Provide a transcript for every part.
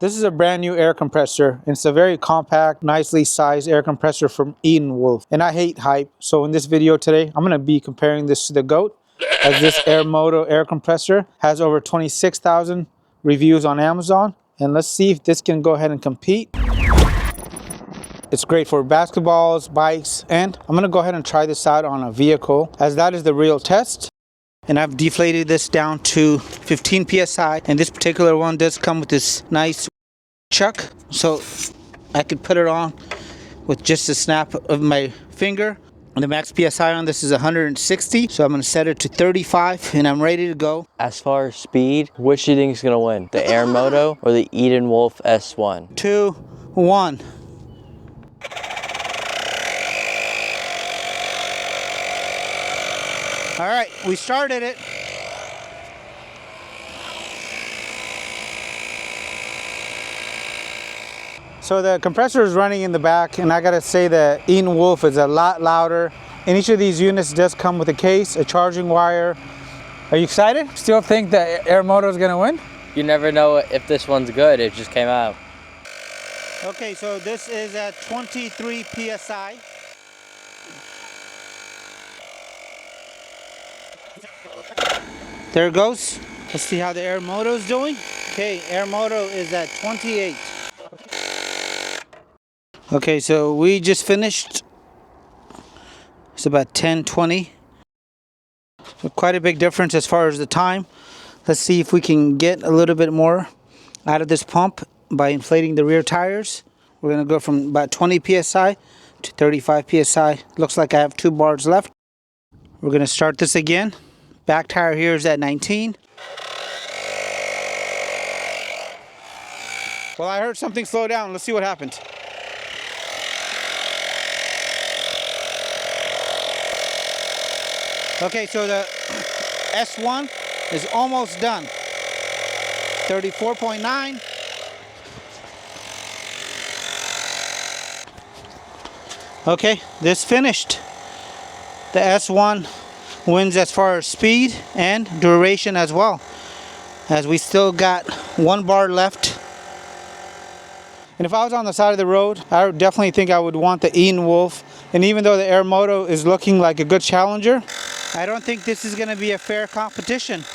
This is a brand new air compressor. It's a very compact, nicely sized air compressor from Etenwolf. And I hate hype, so in this video today, I'm going to be comparing this to the GOAT, as this AirMoto air compressor has over 26,000 reviews on Amazon. And let's see if this can go ahead and compete. It's great for basketballs, bikes, and I'm going to go ahead and try this out on a vehicle, as that is the real test. And I've deflated this down to 15 psi, and this particular one does come with this nice chuck, so I could put it on with just a snap of my finger. And the max psi on this is 160, so I'm going to set it to 35 and I'm ready to go. As far as speed, which do you think is going to win, the AirMoto or the Etenwolf S1? 2, 1. All right, we started it. So the compressor is running in the back, and I gotta say the Etenwolf is a lot louder. And each of these units does come with a case, a charging wire. Are you excited? Still think that AirMoto is gonna win? You never know if this one's good. It just came out. Okay, so this is at 23 psi. There it goes. Let's see how the AirMoto is doing. Okay, AirMoto is at 28. Okay, so we just finished. It's about 10:20. So quite a big difference as far as the time. Let's see if we can get a little bit more out of this pump by inflating the rear tires. We're gonna go from about 20 psi to 35 psi. Looks like I have 2 bars left. We're gonna start this again. Back tire here is at 19. Well, I heard something slow down. Let's see what happens. Okay, so the S1 is almost done. 34.9. Okay, this finished. The S1 wins as far as speed and duration as well, as we still got 1 bar left. And if I was on the side of the road, I would definitely think I would want the Etenwolf. And even though the AirMoto is looking like a good challenger, I don't think this is going to be a fair competition.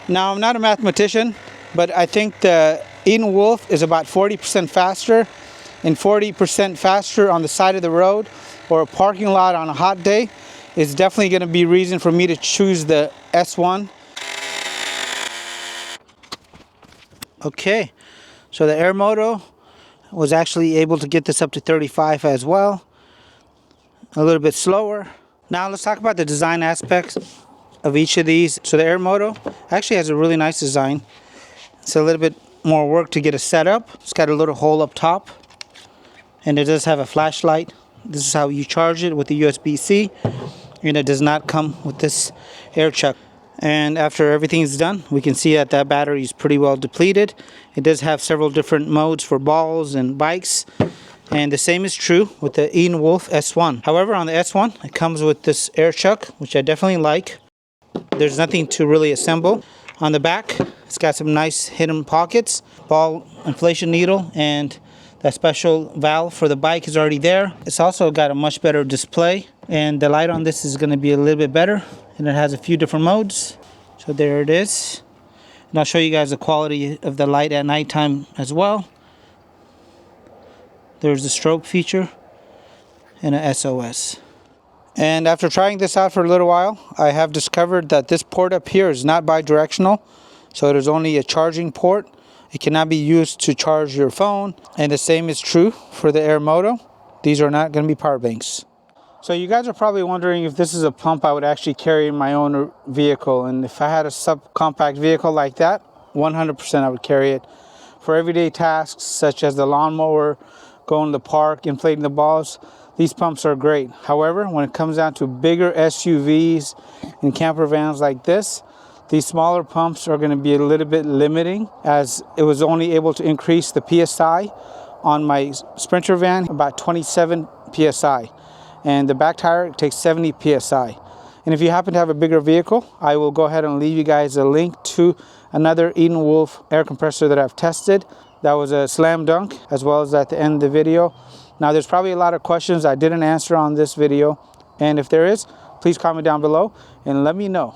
Now, I'm not a mathematician, but I think the Etenwolf is about 40% faster, and 40% faster on the side of the road or a parking lot on a hot day is definitely going to be reason for me to choose the S1. Okay, so the AirMoto was actually able to get this up to 35 as well. A little bit slower. Now let's talk about the design aspects of each of these. So the AirMoto actually has a really nice design. It's a little bit more work to get it set up. It's got a little hole up top, and it does have a flashlight. This is how you charge it with the USB-C, and it does not come with this air chuck. And after everything's done, we can see that that battery is pretty well depleted. It does have several different modes for balls and bikes, and the same is true with the Etenwolf S1. However, on the S1, it comes with this air chuck, which I definitely like. There's nothing to really assemble. On the back, it's got some nice hidden pockets, ball inflation needle, and that special valve for the bike is already there. It's also got a much better display, and the light on this is going to be a little bit better, and it has a few different modes. So there it is. And I'll show you guys the quality of the light at nighttime as well. There's the strobe feature and a SOS. And after trying this out for a little while, I have discovered that this port up here is not bi-directional, so it is only a charging port. It cannot be used to charge your phone, and the same is true for the AirMoto. These are not going to be power banks. So you guys are probably wondering if this is a pump I would actually carry in my own vehicle, and if I had a subcompact vehicle like that, 100% I would carry it. For everyday tasks such as the lawnmower, going to the park, inflating the balls, these pumps are great. However, when it comes down to bigger SUVs and camper vans like this, these smaller pumps are going to be a little bit limiting, as it was only able to increase the PSI on my Sprinter van about 27 PSI. And the back tire takes 70 PSI. And if you happen to have a bigger vehicle, I will go ahead and leave you guys a link to another Etenwolf air compressor that I've tested. That was a slam dunk, as well as at the end of the video. Now, there's probably a lot of questions I didn't answer on this video, and if there is, please comment down below and let me know.